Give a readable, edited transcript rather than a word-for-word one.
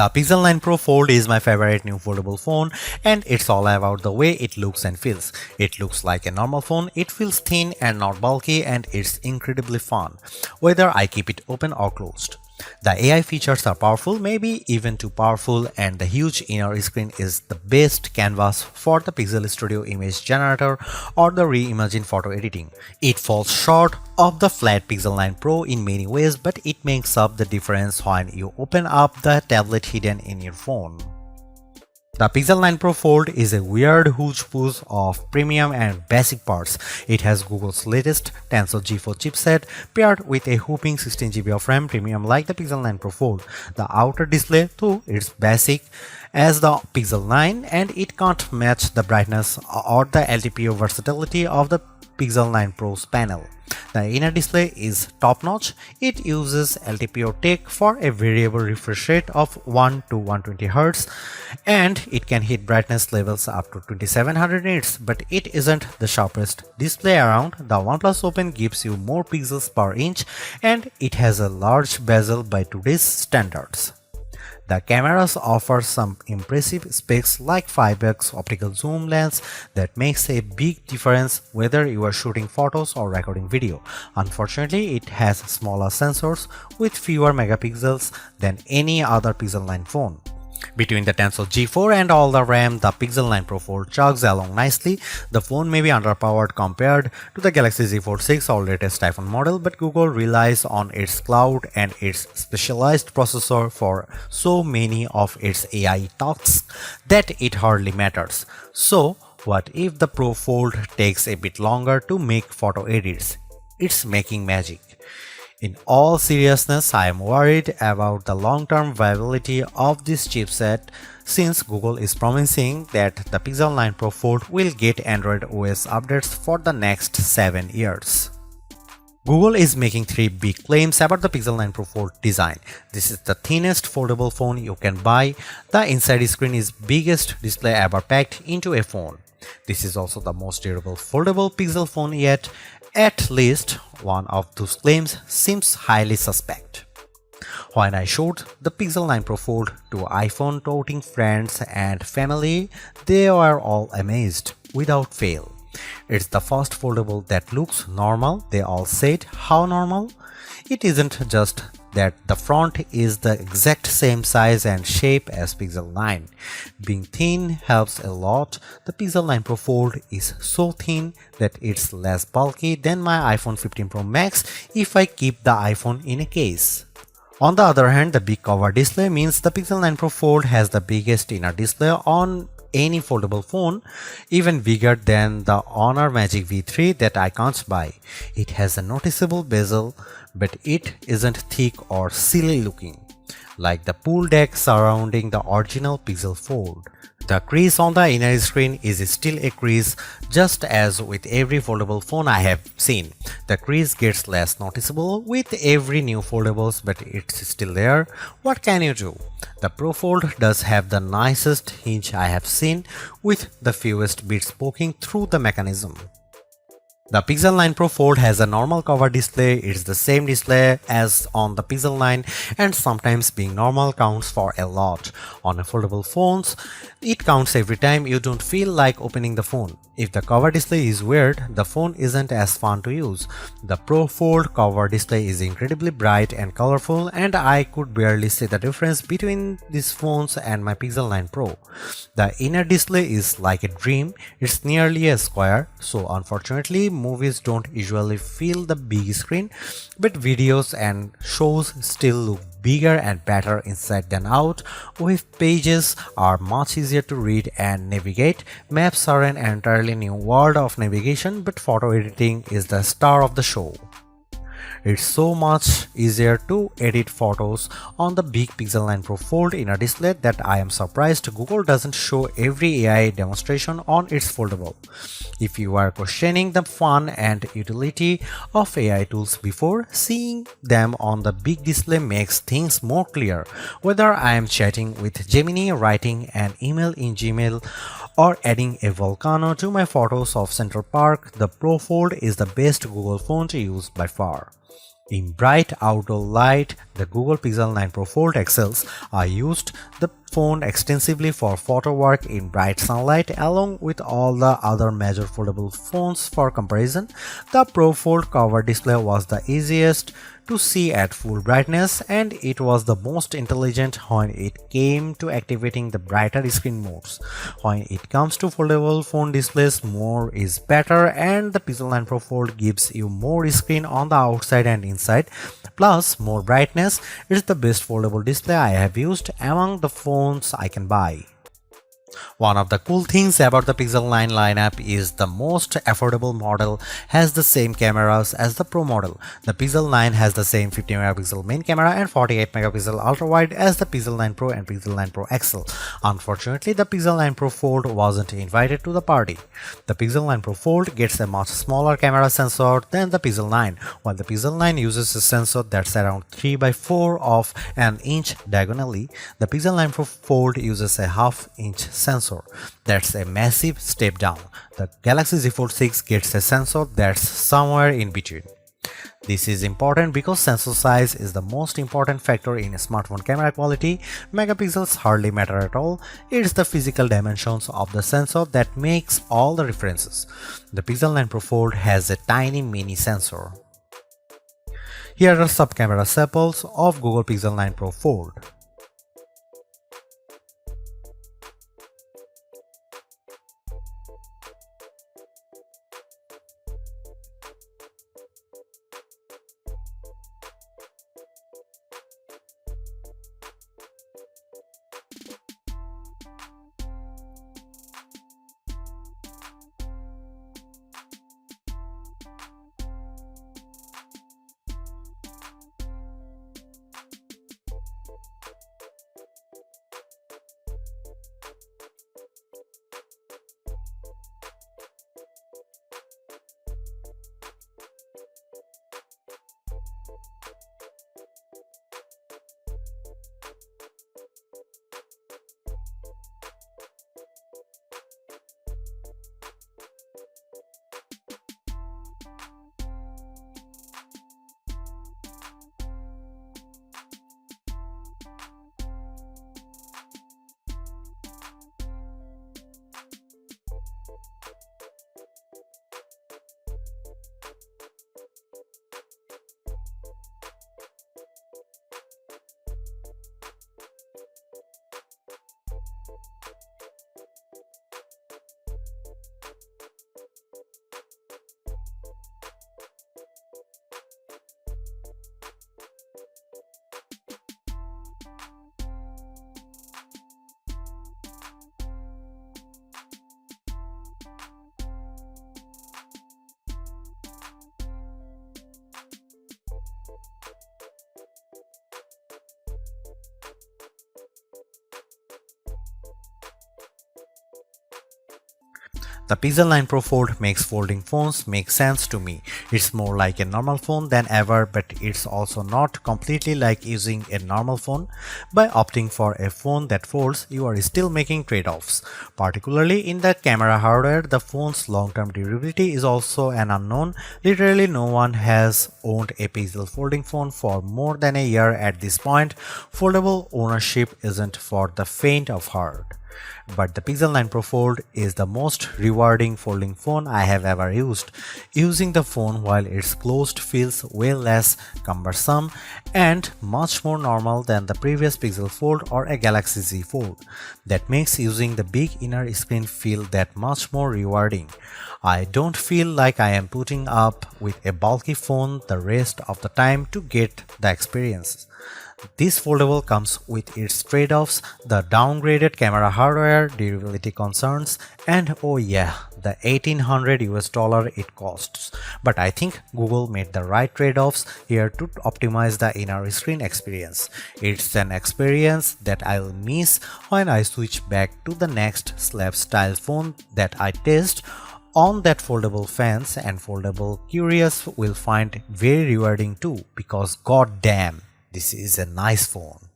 The Pixel 9 Pro Fold is my favorite new foldable phone, and it's all about the way it looks and feels. It looks like a normal phone, it feels thin and not bulky, and it's incredibly fun, whether I keep it open or closed. The AI features are powerful, maybe even too powerful, and the huge inner screen is the best canvas for the Pixel Studio image generator or the reimagined photo editing. It falls short of the flat Pixel 9 Pro in many ways, but it makes up the difference when you open up the tablet hidden in your phone. The Pixel 9 Pro Fold is a weird hodgepodge of premium and basic parts. It has Google's latest Tensor G4 chipset paired with a whopping 16GB of RAM, premium like the Pixel 9 Pro Fold. The outer display too is basic as the Pixel 9, and it can't match the brightness or the LTPO versatility of the Pixel 9 Pro's panel. The inner display is top-notch. It uses LTPO tech for a variable refresh rate of 1 to 120Hz, and it can hit brightness levels up to 2700 nits, but it isn't the sharpest display around. The OnePlus Open gives you more pixels per inch, and it has a large bezel by today's standards. The cameras offer some impressive specs like 5x optical zoom lens that makes a big difference whether you are shooting photos or recording video. Unfortunately, it has smaller sensors with fewer megapixels than any other Pixel 9 phone. Between the Tensor G4 and all the RAM, the Pixel 9 Pro Fold chugs along nicely. The phone may be underpowered compared to the Galaxy Z Fold 6 or latest iPhone model, but Google relies on its cloud and its specialized processor for so many of its AI tasks that it hardly matters. So, what if the Pro Fold takes a bit longer to make photo edits? It's making magic. In all seriousness, I am worried about the long-term viability of this chipset since Google is promising that the Pixel 9 Pro Fold will get Android OS updates for the next 7 years. Google is making 3 big claims about the Pixel 9 Pro Fold design. This is the thinnest foldable phone you can buy. The inside screen is biggest display ever packed into a phone. This is also the most durable foldable Pixel phone yet. At least one of those claims seems highly suspect. When I showed the Pixel 9 Pro Fold to iPhone toting friends and family, they were all amazed without fail. It's the first foldable that looks normal. They all said, how normal? It isn't just that the front is the exact same size and shape as Pixel 9. Being thin helps a lot. The Pixel 9 Pro Fold is so thin that it's less bulky than my iPhone 15 Pro Max if I keep the iPhone in a case. On the other hand, the big cover display means the Pixel 9 Pro Fold has the biggest inner display on any foldable phone, even bigger than the Honor Magic V3 that I can't buy. It has a noticeable bezel, but it isn't thick or silly looking, like the pool deck surrounding the original Pixel Fold. The crease on the inner screen is still a crease, just as with every foldable phone I have seen. The crease gets less noticeable with every new foldables, but it's still there. What can you do? The Pro Fold does have the nicest hinge I have seen, with the fewest bits poking through the mechanism. The Pixel 9 Pro Fold has a normal cover display. It's the same display as on the Pixel 9, and sometimes being normal counts for a lot. On a foldable phones, it counts every time you don't feel like opening the phone. If the cover display is weird, the phone isn't as fun to use. The Pro Fold cover display is incredibly bright and colorful, and I could barely see the difference between these phones and my Pixel 9 Pro. The inner display is like a dream. It's nearly a square, so unfortunately movies don't usually fill the big screen, but videos and shows still look bigger and better inside than out. Web pages are much easier to read and navigate. Maps are an entirely new world of navigation, but photo editing is the star of the show. It's so much easier to edit photos on the big Pixel 9 Pro Fold inner display that I am surprised Google doesn't show every AI demonstration on its foldable. If you are questioning the fun and utility of AI tools before, seeing them on the big display makes things more clear. Whether I am chatting with Gemini, writing an email in Gmail, or adding a volcano to my photos of Central Park, the Pro Fold is the best Google phone to use by far. In bright outdoor light, the Google Pixel 9 Pro Fold excels. I used the phone extensively for photo work in bright sunlight along with all the other major foldable phones for comparison. The Pro Fold cover display was the easiest to see at full brightness, and it was the most intelligent when it came to activating the brighter screen modes. When it comes to foldable phone displays, more is better, and the Pixel 9 Pro Fold gives you more screen on the outside and inside, plus more brightness. It's the best foldable display I have used among the phones I can buy. One of the cool things about the Pixel 9 lineup is the most affordable model has the same cameras as the Pro model. The Pixel 9 has the same 50 megapixel main camera and 48 megapixel ultra wide as the Pixel 9 Pro and Pixel 9 Pro XL. Unfortunately, the Pixel 9 Pro Fold wasn't invited to the party. The Pixel 9 Pro Fold gets a much smaller camera sensor than the Pixel 9, while the Pixel 9 uses a sensor that's around 3 by 4 of an inch diagonally. The Pixel 9 Pro Fold uses a half-inch sensor. That's a massive step down. The Galaxy Z Fold 6 gets a sensor that's somewhere in between. This is important because sensor size is the most important factor in smartphone camera quality. Megapixels hardly matter at all. It's the physical dimensions of the sensor that makes all the differences. The Pixel 9 Pro Fold has a tiny mini sensor. Here are some camera samples of Google Pixel 9 Pro Fold. The Pixel 9 Pro Fold makes folding phones make sense to me. It's more like a normal phone than ever, but it's also not completely like using a normal phone. By opting for a phone that folds, you are still making trade-offs. Particularly in the camera hardware, the phone's long-term durability is also an unknown. Literally no one has owned a Pixel folding phone for more than a year at this point. Foldable ownership isn't for the faint of heart. But the Pixel 9 Pro Fold is the most rewarding folding phone I have ever used. Using the phone while it's closed feels way less cumbersome and much more normal than the previous Pixel Fold or a Galaxy Z Fold. That makes using the big inner screen feel that much more rewarding. I don't feel like I am putting up with a bulky phone the rest of the time to get the experience. This foldable comes with its trade-offs, the downgraded camera hardware, durability concerns, and oh yeah, the $1,800 it costs. But I think Google made the right trade-offs here to optimize the inner screen experience. It's an experience that I'll miss when I switch back to the next slab style phone that I test on that foldable fans, and foldable curious will find very rewarding too, because goddamn, this is a nice phone.